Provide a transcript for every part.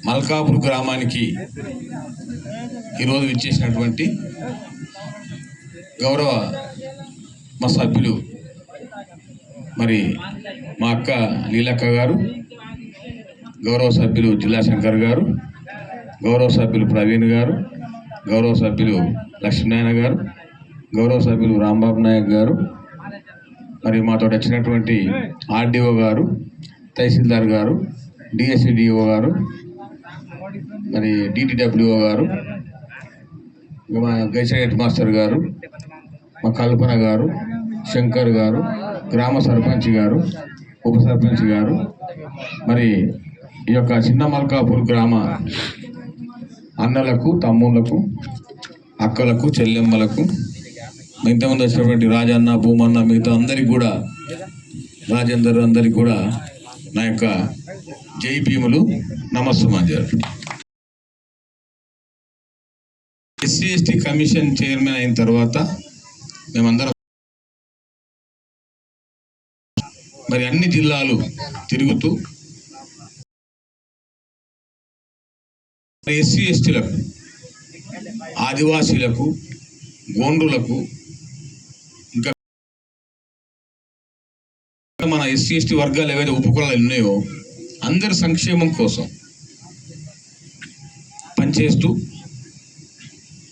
మల్కాపూర్ గ్రామానికి ఈరోజు విచ్చేసినటువంటి గౌరవ మా సభ్యులు మరి మా అక్క లీలక్క గారు, గౌరవ సభ్యులు జిల్లా శంకర్ గారు, గౌరవ సభ్యులు ప్రవీణ్ గారు, గౌరవ సభ్యులు లక్ష్మీనారాయణ గారు, గౌరవ సభ్యులు రాంబాబు నాయక్ గారు, మరి మాతో వచ్చినటువంటి ఆర్డీఓ గారు, తహసీల్దార్ గారు, డిఎస్సిడిఓ గారు, మరి డిటిడబ్ల్యూఓ గారు, మా గైసెడ్ హెడ్ మాస్టర్ గారు, మా కల్పన గారు, శంకర్ గారు, గ్రామ సర్పంచ్ గారు, ఉప సర్పంచ్ గారు, మరి ఈ యొక్క చిన్న మల్కాపూర్ గ్రామ అన్నలకు, తమ్ముళ్లకు, అక్కలకు, చెల్లెమ్మలకు, ఇంతకుముందు వచ్చినటువంటి రాజన్న, భూమన్న, మిగతా అందరికి కూడా, రాజేందర్ అందరికి కూడా నా యొక్క జై భీములు, నమస్సుమాంజలు. ఎస్సీ ఎస్టీ కమిషన్ చైర్మన్ అయిన తర్వాత మేమందరం మరి అన్ని జిల్లాలు తిరుగుతూ ఎస్సీ ఎస్టీలకు, ఆదివాసీలకు, గోండులకు, ఇంకా మన ఎస్సీ ఎస్టీ వర్గాలు ఏవైతే ఉపకులాలు ఉన్నాయో అందరి సంక్షేమం కోసం పనిచేస్తూ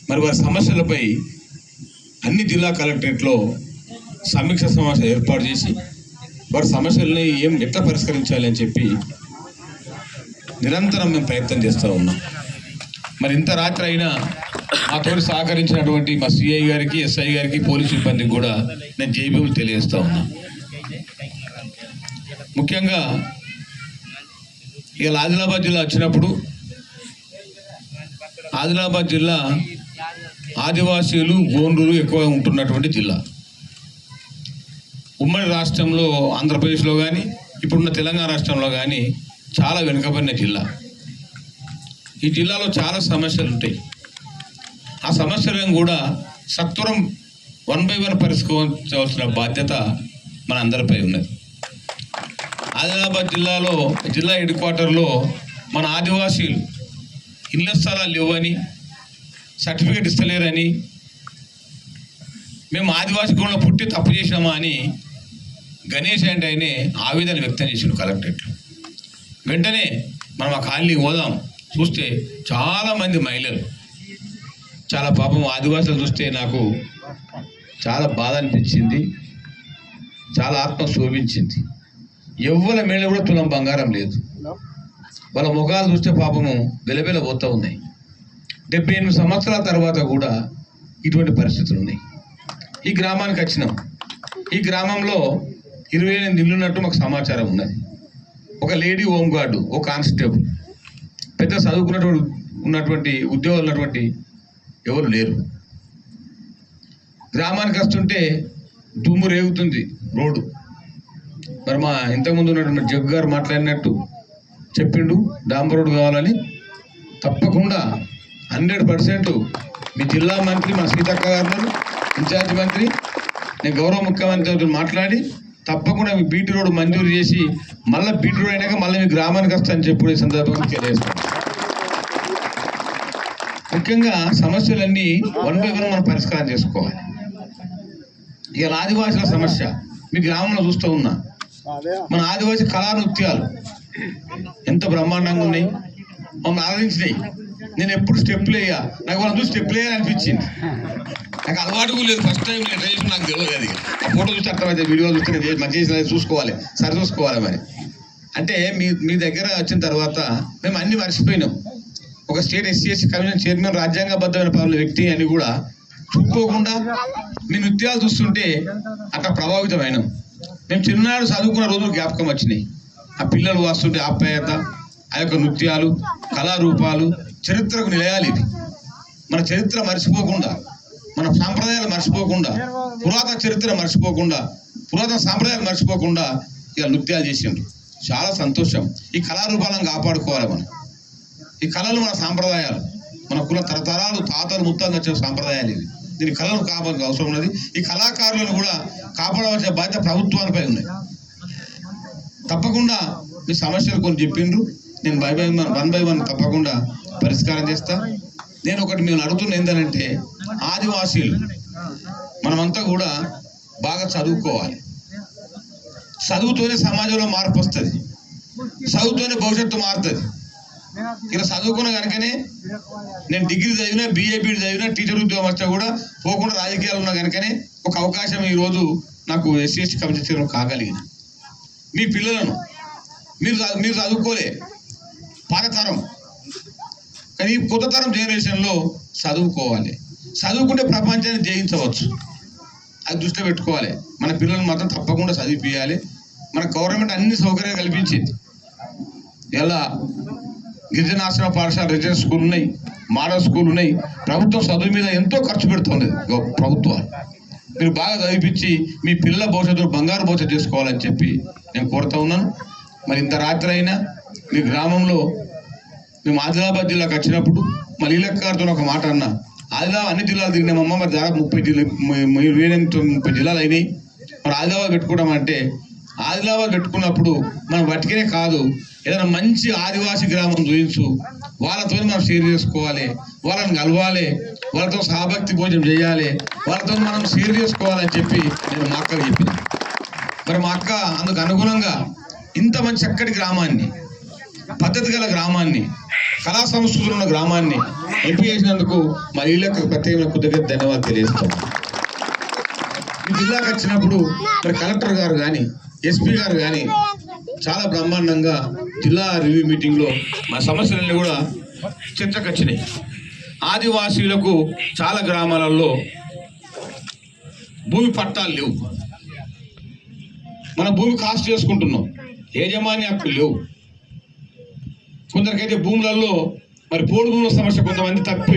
మరి వారి సమస్యలపై అన్ని జిల్లా కలెక్టరేట్లో సమీక్ష సమావేశం ఏర్పాటు చేసి వారి సమస్యలని ఎట్లా పరిష్కరించాలి అని చెప్పి నిరంతరం మేము ప్రయత్నం చేస్తూ ఉన్నాం. మరి ఇంత రాత్రి అయినా మాతో సహకరించినటువంటి మా సిఐ గారికి, ఎస్ఐ గారికి, పోలీసు సిబ్బందికి కూడా నేను జైబీలు తెలియజేస్తూ ఉన్నా. ముఖ్యంగా ఇక ఆదిలాబాద్ జిల్లా వచ్చినప్పుడు, ఆదిలాబాద్ జిల్లా ఆదివాసీలు, గోండ్రులు ఎక్కువగా ఉంటున్నటువంటి జిల్లా. ఉమ్మడి రాష్ట్రంలో ఆంధ్రప్రదేశ్లో కానీ ఇప్పుడున్న తెలంగాణ రాష్ట్రంలో కానీ చాలా వెనుకబడిన జిల్లా. ఈ జిల్లాలో చాలా సమస్యలు ఉంటాయి. ఆ సమస్యలను కూడా సత్వరం 1 by 1 పరిష్కరించవలసిన బాధ్యత మన అందరిపై ఉన్నది. ఆదిలాబాద్ జిల్లాలో, జిల్లా హెడ్ క్వార్టర్లో మన ఆదివాసీలు ఇళ్ల స్థలాలు ఇవ్వని, సర్టిఫికేట్ ఇస్తలేరని, మేము ఆదివాసీ కులంలో పుట్టి తప్పు చేసినామా అని గణేష్ అంటే ఆయనే ఆవేదన వ్యక్తం చేసిండు కలెక్టరేట్లో. వెంటనే మనం ఆ కాలనీ పోదాం, చూస్తే చాలామంది మహిళలు, చాలా పాపం ఆదివాసులు చూస్తే నాకు చాలా బాధ అనిపించింది, చాలా ఆత్మ శోభించింది. ఎవ్వల మేడ కూడా తులం బంగారం లేదు. వాళ్ళ ముఖాలు చూస్తే పాపము వెలబెల పోతూ ఉన్నాయి. 78 సంవత్సరాల తర్వాత కూడా ఇటువంటి పరిస్థితులు ఉన్నాయి. ఈ గ్రామానికి వచ్చినాం. ఈ గ్రామంలో 28 ఇళ్ళు ఉన్నట్టు మాకు సమాచారం ఉన్నది. ఒక లేడీ హోమ్ గార్డు, ఒక కానిస్టేబుల్, పెద్ద ఉన్నటువంటి ఉద్యోగాలు ఉన్నటువంటి ఎవరు లేరు. గ్రామానికి వస్తుంటే దుమ్ము రేగుతుంది రోడ్డు. మరి మా ఇంతకుముందు ఉన్నటువంటి జగ్గు గారు మాట్లాడినట్టు చెప్పిండు, డాంబర్ రోడ్డు కావాలని. తప్పకుండా 100% మీ జిల్లా మంత్రి మా సీతక్క గారు, ఇన్ఛార్జ్ మంత్రి, నేను గౌరవ ముఖ్యమంత్రితో మాట్లాడి తప్పకుండా మీ బీటీ రోడ్డు మంజూరు చేసి మళ్ళీ బీటీ రోడ్ అయినాక మళ్ళీ మీ గ్రామానికి వస్తానని చెప్పి ఈ సందర్భంగా తెలియజేస్తాను. ముఖ్యంగా సమస్యలన్నీ 1 by 1 మనం పరిష్కారం చేసుకోవాలి. ఇక ఆదివాసుల సమస్య మీ గ్రామంలో చూస్తూ ఉన్నా. మన ఆదివాసీ కళా నృత్యాలు ఎంత బ్రహ్మాండంగా ఉన్నాయి, మమ్మల్ని ఆదరించినాయి. నేను ఎప్పుడు స్టెప్లు వేయా, నాకు వాళ్ళ చూసి స్టెప్లు వేయాలనిపించింది. నాకు అలవాటు లేదు, ఫస్ట్ టైం నేను ట్రై చేసి నాకు తెలియదు. అది ఆ ఫోటో చూస్తే అర్థమైతే, వీడియో చూస్తే మంచిగా చూసుకోవాలి, సరి చూసుకోవాలి. మరి అంటే మీ దగ్గర వచ్చిన తర్వాత మేము అన్ని మర్చిపోయినాం. ఒక state SC ST commission chairman, రాజ్యాంగబద్ధమైన పనుల వ్యక్తి అని కూడా చూసుకోకుండా మీ నృత్యాలు చూస్తుంటే అట్లా ప్రభావితమైనాం. మేము చిన్నాడు చదువుకున్న రోజులు జ్ఞాపకం వచ్చినాయి. ఆ పిల్లలు వస్తుంటే ఆప్యాయత, ఆ యొక్క నృత్యాలు, కళారూపాలు చరిత్రకు నిలయాలి. ఇది మన చరిత్ర మర్చిపోకుండా, మన సాంప్రదాయాలు మర్చిపోకుండా, పురాతన చరిత్ర మర్చిపోకుండా, పురాతన సాంప్రదాయాలు మర్చిపోకుండా ఇక నృత్యాలు చేసిండ్రు. చాలా సంతోషం. ఈ కళారూపాలను కాపాడుకోవాలి మనం. ఈ కళలు మన సాంప్రదాయాలు, మన కుల తరతరాలు, తాతలు, ముత్తాలు వచ్చే సాంప్రదాయాలు ఇవి. దీని కళలు కాపాడాల్సిన అవసరం ఉన్నది. ఈ కళాకారులను కూడా కాపాడవలసిన బాధ్యత ప్రభుత్వాలపై ఉన్నాయి. తప్పకుండా మీ సమస్యలు కొన్ని చెప్పిండ్రు. నేను వన్ బై వన్ తప్పకుండా పరిష్కారం చేస్తా. నేను ఒకటి మేము అడుగుతున్న ఏంటంటే, ఆదివాసీలు మనమంతా కూడా బాగా చదువుకోవాలి. చదువుతోనే సమాజంలో మార్పు వస్తుంది, చదువుతోనే భవిష్యత్తు మారుతుంది. ఇలా చదువుకున్న కనుకనే నేను డిగ్రీ చదివినా, BA/BEd చదివినా, టీచర్ ఉద్యోగం వస్తే కూడా పోకుండా రాజకీయాలు ఉన్నా కనుకనే ఒక అవకాశం ఈరోజు నాకు SC/ST కమిటీ చైర్మన్ కాగలిగిన. మీ పిల్లలను మీరు చదువుకోలే పాతతరం, కానీ ఈ కొత్త తరం జనరేషన్లో చదువుకోవాలి. చదువుకుంటే ప్రపంచాన్ని జయించవచ్చు, అది దృష్టిలో పెట్టుకోవాలి. మన పిల్లలను మాత్రం తప్పకుండా చదివిపియాలి. మన గవర్నమెంట్ అన్ని సౌకర్యాలు కల్పించింది. ఇలా గిరిజనాశ్రమ పాఠశాల, రెసిడెన్స్ స్కూల్ ఉన్నాయి, మోడల్ స్కూల్ ఉన్నాయి. ప్రభుత్వం చదువు మీద ఎంతో ఖర్చు పెడుతుంది. ప్రభుత్వాలు మీరు బాగా చదివిపించి మీ పిల్లల భవిష్యత్తును బంగారు భవిష్యత్తు చేసుకోవాలని చెప్పి నేను కోరుతా ఉన్నాను. మరి ఇంత రాత్రి అయినా మీ గ్రామంలో మేము ఆదిలాబాద్ జిల్లాకు వచ్చినప్పుడు మా లీలక్క గారితో ఒక మాట అన్నా. ఆదిలాబాద్ అన్ని జిల్లాలు తిరిగినామమ్మ, మరి దాదాపు 30 జిల్లాలు అయినాయి. మరి ఆదిలాబాద్ పెట్టుకోవడం ఆదిలాబాద్ పెట్టుకున్నప్పుడు మనం వట్టికనే కాదు, ఏదైనా మంచి ఆదివాసీ గ్రామం చూపించు, వాళ్ళతో మనం షేర్ చేసుకోవాలి, వాళ్ళని కలవాలి, వాళ్ళతో సహభక్తి భోజనం చేయాలి, వాళ్ళతో మనం షేర్ చేసుకోవాలని చెప్పి నేను మా అక్కకు చెప్పిన. మరి మా అక్క అందుకు అనుగుణంగా ఇంత మంచి చక్కటి గ్రామాన్ని, పద్ధతి గల గ్రామాన్ని, కళా సంస్కృతులు ఉన్న గ్రామాన్ని ఎంపిక చేసినందుకు మరి వీళ్ళకి ప్రత్యేకమైన కృతజ్ఞత ధన్యవాదాలు తెలియజేస్తాం. ఈ జిల్లాకు వచ్చినప్పుడు మరి కలెక్టర్ గారు కానీ, SP గారు కానీ చాలా బ్రహ్మాండంగా జిల్లా రివ్యూ మీటింగ్లో మా సమస్యలన్నీ కూడా చర్చకు వచ్చినాయి. ఆదివాసీలకు చాలా గ్రామాలలో భూమి పట్టాలు లేవు. మన భూమి కాస్ట్ చేసుకుంటున్నాం, యాజమాన్య హక్కులు లేవు. కొందరికైతే భూములలో మరి పోడు భూముల సమస్య కొంతమంది తప్పి